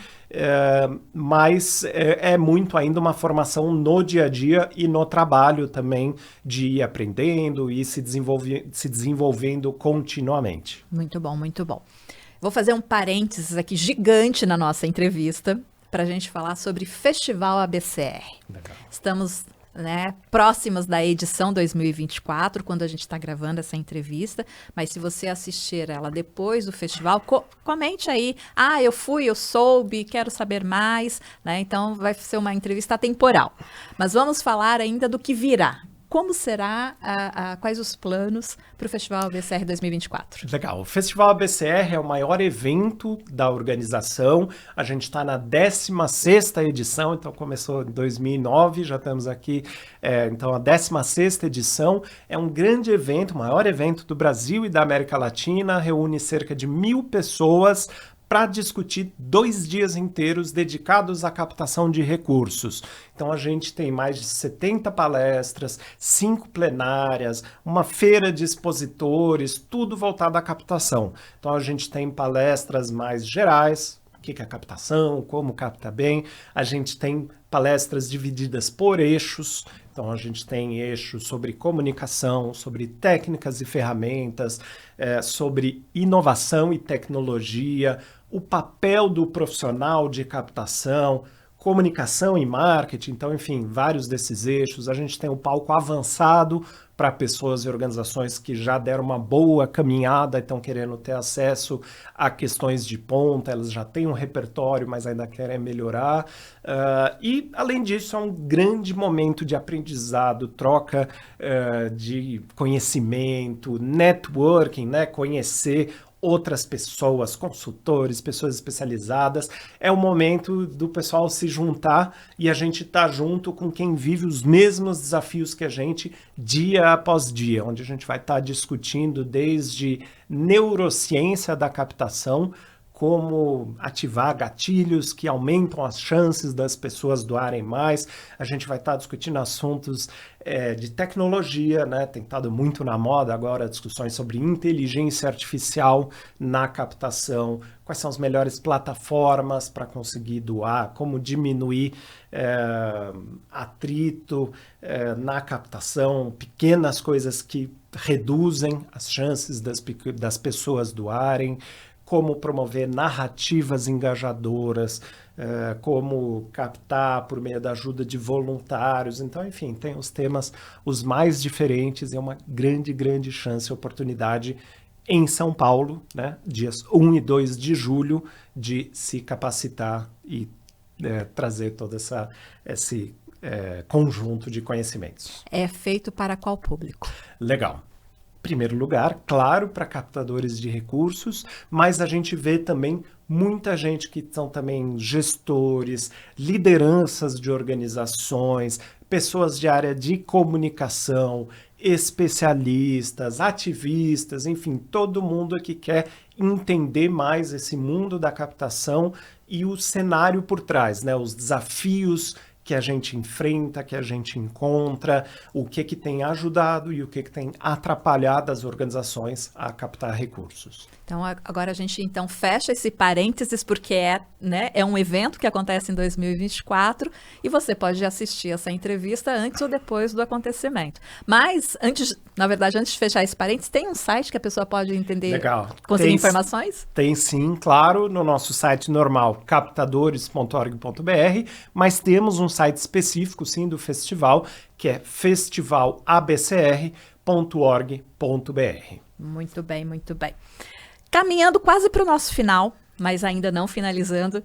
[SPEAKER 2] mas é muito ainda uma formação no dia a dia e no trabalho também, de ir aprendendo e se desenvolvendo continuamente.
[SPEAKER 1] Muito bom, muito bom. Vou fazer um parênteses aqui gigante na nossa entrevista para a gente falar sobre Festival ABCR.
[SPEAKER 2] Legal.
[SPEAKER 1] Estamos próximos da edição 2024, quando a gente está gravando essa entrevista, mas se você assistir ela depois do festival, comente aí, eu fui, eu soube, quero saber mais, né? Então vai ser uma entrevista atemporal. Mas vamos falar ainda do que virá. Como será, quais os planos para o Festival ABCR 2024?
[SPEAKER 2] Legal. O Festival ABCR é o maior evento da organização. A gente está na 16ª edição, então começou em 2009, já estamos aqui. Então a 16ª edição é um grande evento, o maior evento do Brasil e da América Latina, reúne cerca de 1.000 pessoas para discutir 2 dias inteiros dedicados à captação de recursos. Então a gente tem mais de 70 palestras, 5 plenárias, uma feira de expositores, tudo voltado à captação. Então a gente tem palestras mais gerais, o que é captação, como captar bem. A gente tem palestras divididas por eixos. Então, a gente tem eixos sobre comunicação, sobre técnicas e ferramentas, sobre inovação e tecnologia, o papel do profissional de captação, comunicação e marketing. Então, enfim, vários desses eixos. A gente tem um palco avançado para pessoas e organizações que já deram uma boa caminhada e estão querendo ter acesso a questões de ponta, elas já têm um repertório, mas ainda querem melhorar. E, além disso, é um grande momento de aprendizado, troca de conhecimento, networking, né? Conhecer outras pessoas, consultores, pessoas especializadas. É o momento do pessoal se juntar e a gente tá junto com quem vive os mesmos desafios que a gente dia após dia, onde a gente vai estar discutindo desde neurociência da captação, como ativar gatilhos que aumentam as chances das pessoas doarem mais. A gente vai estar discutindo assuntos de tecnologia, né? Tem estado muito na moda agora discussões sobre inteligência artificial na captação, quais são as melhores plataformas para conseguir doar, como diminuir atrito na captação, pequenas coisas que reduzem as chances das pessoas doarem, como promover narrativas engajadoras, como captar por meio da ajuda de voluntários. Então, enfim, tem os temas os mais diferentes e é uma grande, grande chance e oportunidade em São Paulo, né, dias 1 e 2 de julho, de se capacitar e trazer todo esse conjunto de conhecimentos.
[SPEAKER 1] É feito para qual público?
[SPEAKER 2] Legal. Primeiro lugar, claro, para captadores de recursos, mas a gente vê também muita gente que são também gestores, lideranças de organizações, pessoas de área de comunicação, especialistas, ativistas, enfim, todo mundo que quer entender mais esse mundo da captação e o cenário por trás, né? Os desafios que a gente enfrenta, que a gente encontra, o que tem ajudado e o que tem atrapalhado as organizações a captar recursos.
[SPEAKER 1] Então, agora a gente então fecha esse parênteses, porque é um evento que acontece em 2024 e você pode assistir essa entrevista antes ou depois do acontecimento. Mas, antes de fechar esse parênteses, tem um site que a pessoa pode entender,
[SPEAKER 2] legal,
[SPEAKER 1] conseguir informações?
[SPEAKER 2] Tem sim, claro, no nosso site normal, captadores.org.br, mas temos um site específico, sim, do festival, que é festivalabcr.com.br.
[SPEAKER 1] Muito bem, muito bem. Caminhando quase para o nosso final, mas ainda não finalizando.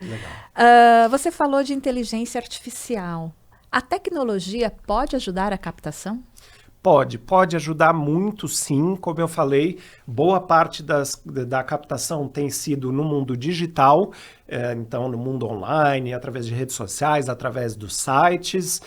[SPEAKER 1] Você falou de inteligência artificial. A tecnologia pode ajudar a captação?
[SPEAKER 2] Pode ajudar muito, sim. Como eu falei, boa parte da captação tem sido no mundo digital, então no mundo online, através de redes sociais, através dos sites,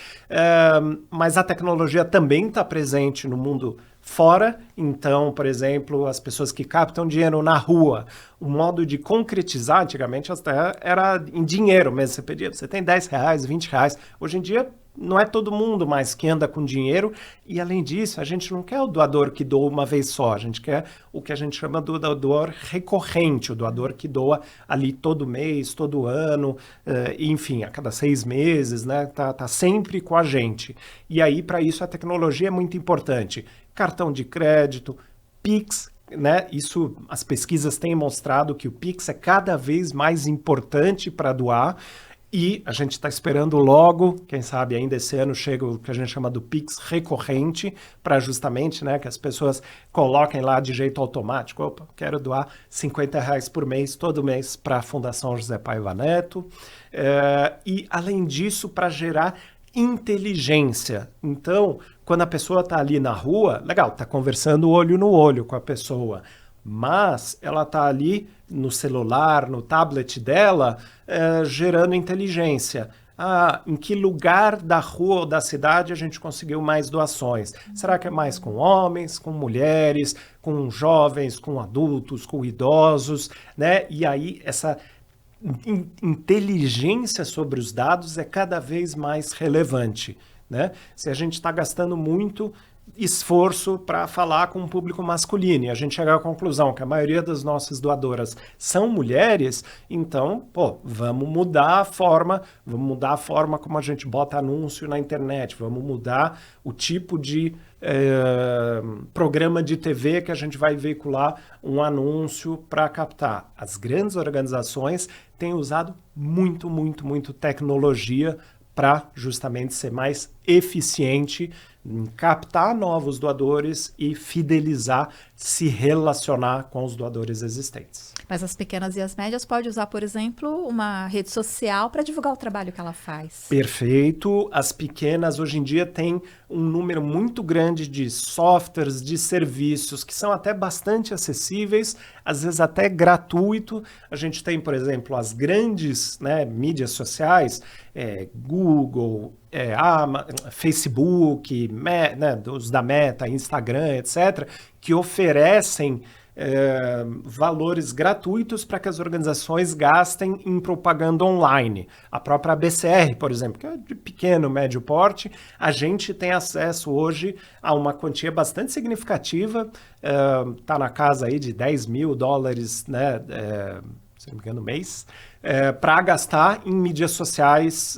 [SPEAKER 2] mas a tecnologia também está presente no mundo fora. Então, por exemplo, as pessoas que captam dinheiro na rua, o modo de concretizar, antigamente até era em dinheiro mesmo, você pedia, você tem R$10, R$20, hoje em dia não é todo mundo mais que anda com dinheiro, e além disso, a gente não quer o doador que doa uma vez só, a gente quer o que a gente chama do doador recorrente, o doador que doa ali todo mês, todo ano, enfim, a cada 6 meses, né? Tá sempre com a gente. E aí, para isso, a tecnologia é muito importante. Cartão de crédito, Pix, né? Isso, as pesquisas têm mostrado que o Pix é cada vez mais importante para doar. E a gente está esperando logo, quem sabe ainda esse ano chega o que a gente chama do Pix recorrente, para justamente, né, que as pessoas coloquem lá de jeito automático. Opa, quero doar R$50 por mês, todo mês, para a Fundação José Paiva Neto. E, além disso, para gerar inteligência. Então, quando a pessoa está ali na rua, legal, está conversando olho no olho com a pessoa, mas ela está ali no celular, no tablet dela, gerando inteligência. Em que lugar da rua ou da cidade a gente conseguiu mais doações? Será que é mais com homens, com mulheres, com jovens, com adultos, com idosos, né? E aí essa inteligência sobre os dados é cada vez mais relevante, né? Se a gente está gastando muito esforço para falar com o público masculino e a gente chegar à conclusão que a maioria das nossas doadoras são mulheres, então, vamos mudar a forma como a gente bota anúncio na internet, vamos mudar o tipo de programa de TV que a gente vai veicular um anúncio para captar. As grandes organizações têm usado muito tecnologia para justamente ser mais eficiente em captar novos doadores e fidelizar, se relacionar com os doadores existentes.
[SPEAKER 1] Mas as pequenas e as médias podem usar, por exemplo, uma rede social para divulgar o trabalho que ela faz.
[SPEAKER 2] Perfeito. As pequenas, hoje em dia, têm um número muito grande de softwares, de serviços, que são até bastante acessíveis, às vezes até gratuito. A gente tem, por exemplo, as grandes, né, mídias sociais, Google, Facebook, né, os da Meta, Instagram, etc., que oferecem valores gratuitos para que as organizações gastem em propaganda online. A própria ABCR, por exemplo, que é de pequeno, médio porte, a gente tem acesso hoje a uma quantia bastante significativa, está na casa aí de $10 mil, né, se não me engano, mês, para gastar em mídias sociais,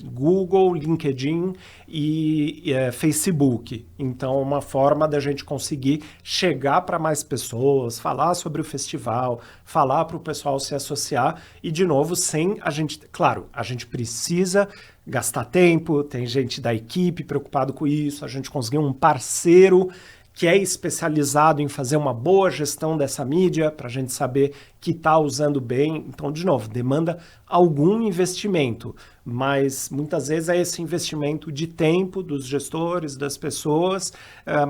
[SPEAKER 2] Google, LinkedIn e Facebook. Então, uma forma da gente conseguir chegar para mais pessoas, falar sobre o festival, falar para o pessoal se associar e, de novo, sem a gente... Claro, a gente precisa gastar tempo, tem gente da equipe preocupado com isso, a gente conseguiu um parceiro que é especializado em fazer uma boa gestão dessa mídia, para a gente saber que está usando bem. Então, de novo, demanda algum investimento, mas muitas vezes é esse investimento de tempo dos gestores, das pessoas,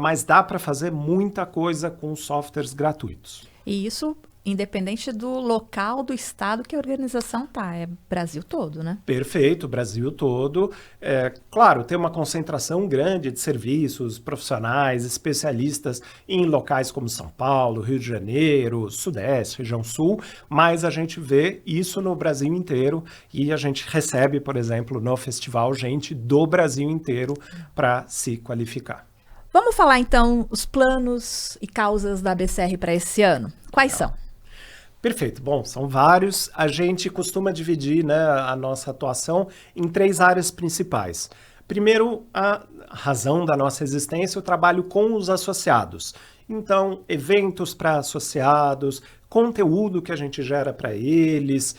[SPEAKER 2] mas dá para fazer muita coisa com softwares gratuitos.
[SPEAKER 1] E isso independente do local, do estado que a organização está, é Brasil todo, né?
[SPEAKER 2] Perfeito, Brasil todo. Claro, tem uma concentração grande de serviços profissionais, especialistas em locais como São Paulo, Rio de Janeiro, Sudeste, região Sul, mas a gente vê isso no Brasil inteiro e a gente recebe, por exemplo, no festival, gente do Brasil inteiro para se qualificar.
[SPEAKER 1] Vamos falar então os planos e causas da ABCR para esse ano. Quais são?
[SPEAKER 2] Perfeito. Bom, são vários. A gente costuma dividir, né, a nossa atuação em 3 áreas principais. Primeiro, a razão da nossa existência, o trabalho com os associados. Então, eventos para associados, conteúdo que a gente gera para eles,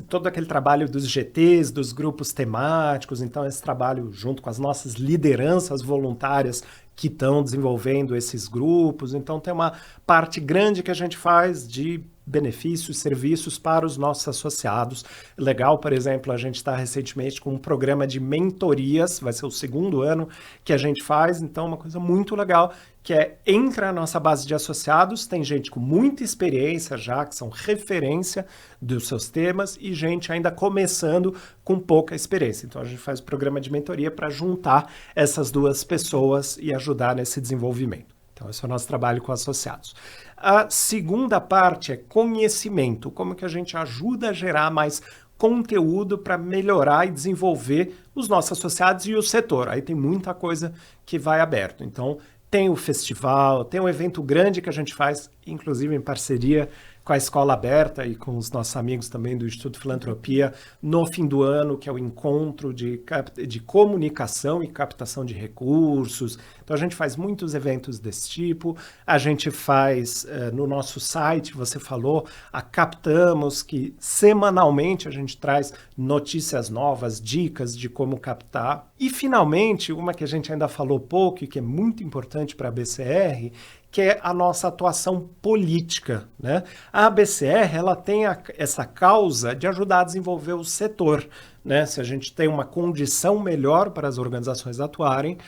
[SPEAKER 2] todo aquele trabalho dos GTs, dos grupos temáticos, então esse trabalho junto com as nossas lideranças voluntárias que estão desenvolvendo esses grupos. Então, tem uma parte grande que a gente faz de benefícios, serviços para os nossos associados. Legal, por exemplo, a gente está recentemente com um programa de mentorias, vai ser o 2º ano que a gente faz, então uma coisa muito legal, que é, entra a nossa base de associados, tem gente com muita experiência já, que são referência dos seus temas, e gente ainda começando com pouca experiência. Então a gente faz o programa de mentoria para juntar essas duas pessoas e ajudar nesse desenvolvimento. Então esse é o nosso trabalho com associados. A segunda parte é conhecimento, como que a gente ajuda a gerar mais conteúdo para melhorar e desenvolver os nossos associados e o setor. Aí tem muita coisa que vai aberto. Então, tem o festival, tem um evento grande que a gente faz, inclusive em parceria com a Escola Aberta e com os nossos amigos também do Instituto Filantropia, no fim do ano, que é o encontro de comunicação e captação de recursos. Então, a gente faz muitos eventos desse tipo. A gente faz, no nosso site, você falou, a Captamos, que semanalmente a gente traz notícias novas, dicas de como captar. E, finalmente, uma que a gente ainda falou pouco e que é muito importante para a BCR, que é a nossa atuação política, né? A ABCR, ela tem essa causa de ajudar a desenvolver o setor, né? Se a gente tem uma condição melhor para as organizações atuarem,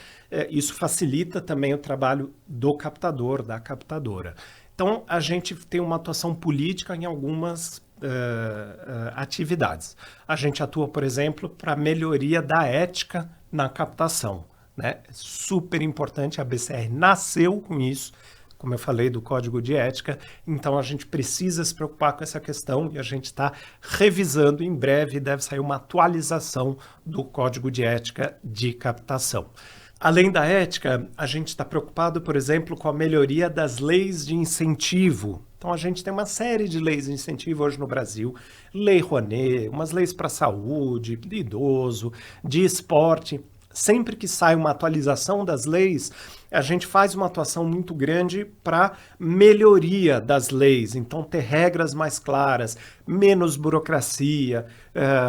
[SPEAKER 2] isso facilita também o trabalho do captador, da captadora. Então, a gente tem uma atuação política em algumas atividades. A gente atua, por exemplo, para a melhoria da ética na captação, né? É super importante, a BCR nasceu com isso, como eu falei, do Código de Ética, então a gente precisa se preocupar com essa questão e a gente está revisando, em breve deve sair uma atualização do Código de Ética de captação. Além da ética, a gente está preocupado, por exemplo, com a melhoria das leis de incentivo. Então, a gente tem uma série de leis de incentivo hoje no Brasil. Lei Rouanet, umas leis para saúde, de idoso, de esporte. Sempre que sai uma atualização das leis, a gente faz uma atuação muito grande para melhoria das leis. Então, ter regras mais claras, menos burocracia,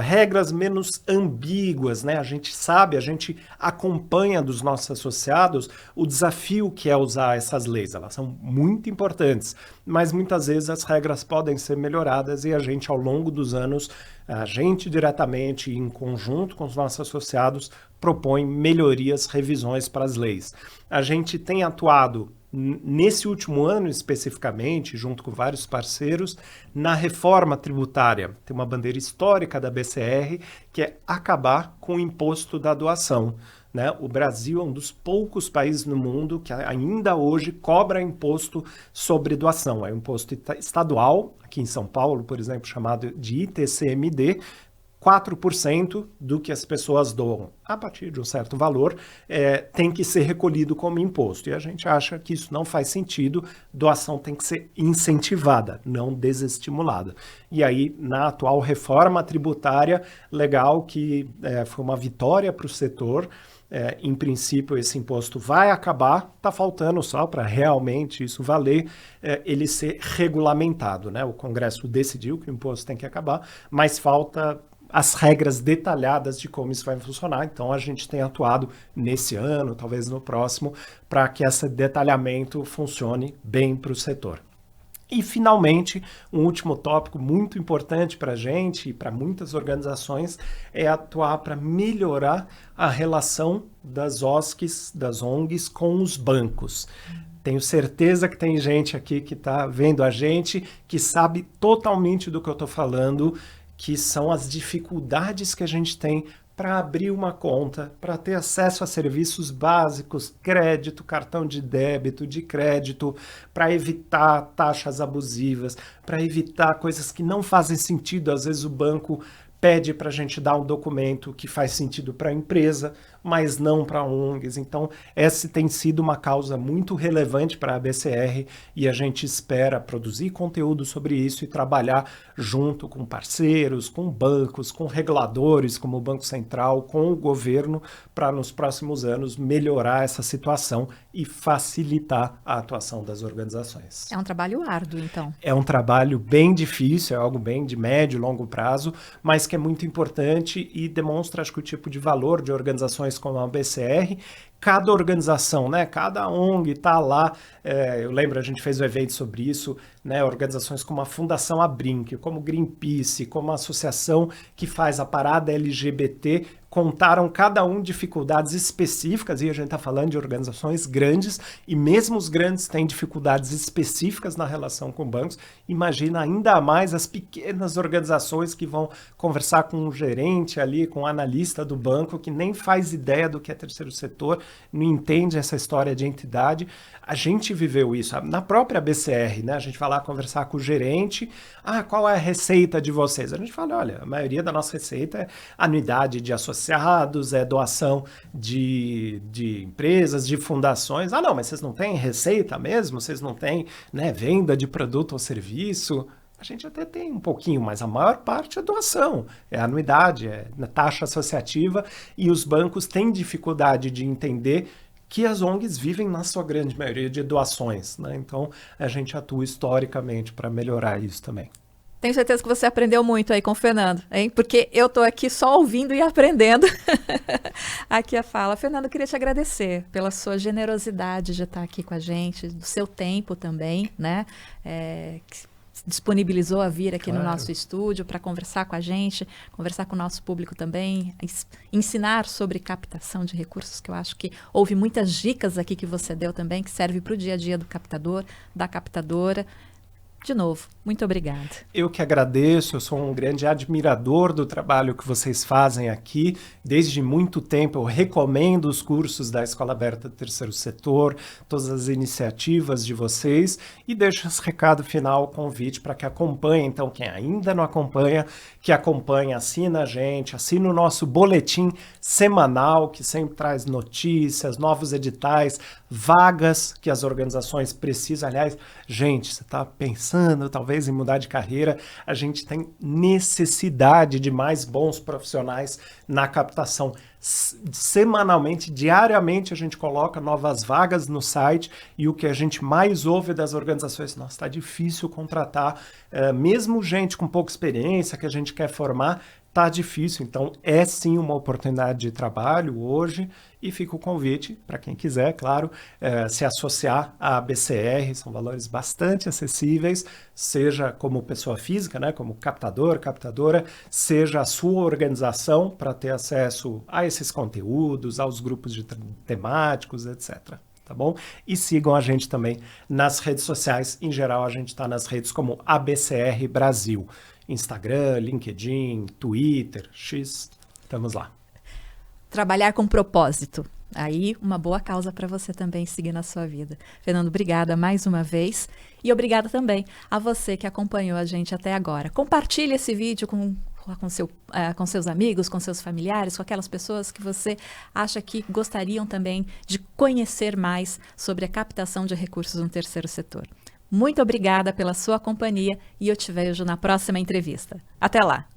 [SPEAKER 2] regras menos ambíguas, né? A gente sabe, a gente acompanha dos nossos associados o desafio que é usar essas leis. Elas são muito importantes, mas muitas vezes as regras podem ser melhoradas e a gente, ao longo dos anos, a gente diretamente, em conjunto com os nossos associados, propõe melhorias, revisões para as leis. A gente tem atuado nesse último ano especificamente, junto com vários parceiros, na reforma tributária. Tem uma bandeira histórica da BCR que é acabar com o imposto da doação, né? O Brasil é um dos poucos países no mundo que ainda hoje cobra imposto sobre doação. É um imposto estadual, aqui em São Paulo, por exemplo, chamado de ITCMD, 4% do que as pessoas doam, a partir de um certo valor, tem que ser recolhido como imposto. E a gente acha que isso não faz sentido, doação tem que ser incentivada, não desestimulada. E aí, na atual reforma tributária, legal que foi uma vitória para o setor. Em princípio, esse imposto vai acabar, está faltando só para realmente isso valer, ele ser regulamentado, né? O Congresso decidiu que o imposto tem que acabar, mas falta as regras detalhadas de como isso vai funcionar. Então, a gente tem atuado nesse ano, talvez no próximo, para que esse detalhamento funcione bem para o setor. E, finalmente, um último tópico muito importante para a gente e para muitas organizações é atuar para melhorar a relação das ONGs com os bancos. Tenho certeza que tem gente aqui que está vendo a gente, que sabe totalmente do que eu estou falando, que são as dificuldades que a gente tem para abrir uma conta, para ter acesso a serviços básicos, crédito, cartão de débito, de crédito, para evitar taxas abusivas, para evitar coisas que não fazem sentido. Às vezes o banco pede para a gente dar um documento que faz sentido para a empresa, mas não para ONGs. Então, essa tem sido uma causa muito relevante para a BCR e a gente espera produzir conteúdo sobre isso e trabalhar junto com parceiros, com bancos, com reguladores, como o Banco Central, com o governo, para nos próximos anos melhorar essa situação e facilitar a atuação das organizações.
[SPEAKER 1] É um trabalho árduo, então.
[SPEAKER 2] É um trabalho bem difícil, é algo bem de médio e longo prazo, mas que é muito importante e demonstra, acho que, o tipo de valor de organizações como a BCR, cada organização, né? Cada ONG está lá. Eu lembro, a gente fez um evento sobre isso, né? Organizações como a Fundação Abrinq, como Greenpeace, como a associação que faz a parada LGBT, contaram cada um dificuldades específicas, e a gente está falando de organizações grandes, e mesmo os grandes têm dificuldades específicas na relação com bancos. Imagina ainda mais as pequenas organizações que vão conversar com um gerente ali, com um analista do banco, que nem faz ideia do que é terceiro setor, não entende essa história de entidade. A gente viveu isso na própria BCR, né? A gente vai lá conversar com o gerente, qual é a receita de vocês? A gente fala, olha, a maioria da nossa receita é anuidade de associados, é doação de empresas, de fundações. Não, mas vocês não têm receita mesmo? Vocês não têm, né, venda de produto ou serviço? A gente até tem um pouquinho, mas a maior parte é doação, é anuidade, é taxa associativa, e os bancos têm dificuldade de entender que as ONGs vivem, na sua grande maioria, de doações, né? Então, a gente atua historicamente para melhorar isso também.
[SPEAKER 1] Tenho certeza que você aprendeu muito aí com o Fernando, hein? Porque eu estou aqui só ouvindo e aprendendo aqui a fala. Fernando, eu queria te agradecer pela sua generosidade de estar aqui com a gente, do seu tempo também, né? Disponibilizou a vir aqui no nosso estúdio para conversar com a gente, conversar com o nosso público também, ensinar sobre captação de recursos, que eu acho que houve muitas dicas aqui que você deu também, que serve para o dia a dia do captador, da captadora. De novo, muito obrigada.
[SPEAKER 2] Eu que agradeço, eu sou um grande admirador do trabalho que vocês fazem aqui. Desde muito tempo eu recomendo os cursos da Escola Aberta do Terceiro Setor, todas as iniciativas de vocês, e deixo esse recado final, o convite para que acompanhe. Então, quem ainda não acompanha, que acompanhe, assina a gente, assina o nosso boletim semanal, que sempre traz notícias, novos editais, vagas que as organizações precisam. Aliás, gente, você está pensando talvez em mudar de carreira, a gente tem necessidade de mais bons profissionais na captação. Semanalmente, diariamente, a gente coloca novas vagas no site, e o que a gente mais ouve das organizações, nossa, está difícil contratar, mesmo gente com pouca experiência que a gente quer formar, tá difícil. Então, é sim uma oportunidade de trabalho hoje, e fica o convite para quem quiser, claro, se associar à BCR. São valores bastante acessíveis, seja como pessoa física, né, como captador, captadora, seja a sua organização, para ter acesso a esses conteúdos, aos grupos temáticos, etc. Tá bom? E sigam a gente também nas redes sociais. Em geral, a gente está nas redes como ABCR Brasil. Instagram, LinkedIn, Twitter, X, estamos lá.
[SPEAKER 1] Trabalhar com propósito. Aí, uma boa causa para você também seguir na sua vida. Fernando, obrigada mais uma vez. E obrigada também a você que acompanhou a gente até agora. Compartilhe esse vídeo com seus amigos, com seus familiares, com aquelas pessoas que você acha que gostariam também de conhecer mais sobre a captação de recursos no terceiro setor. Muito obrigada pela sua companhia, e eu te vejo na próxima entrevista. Até lá!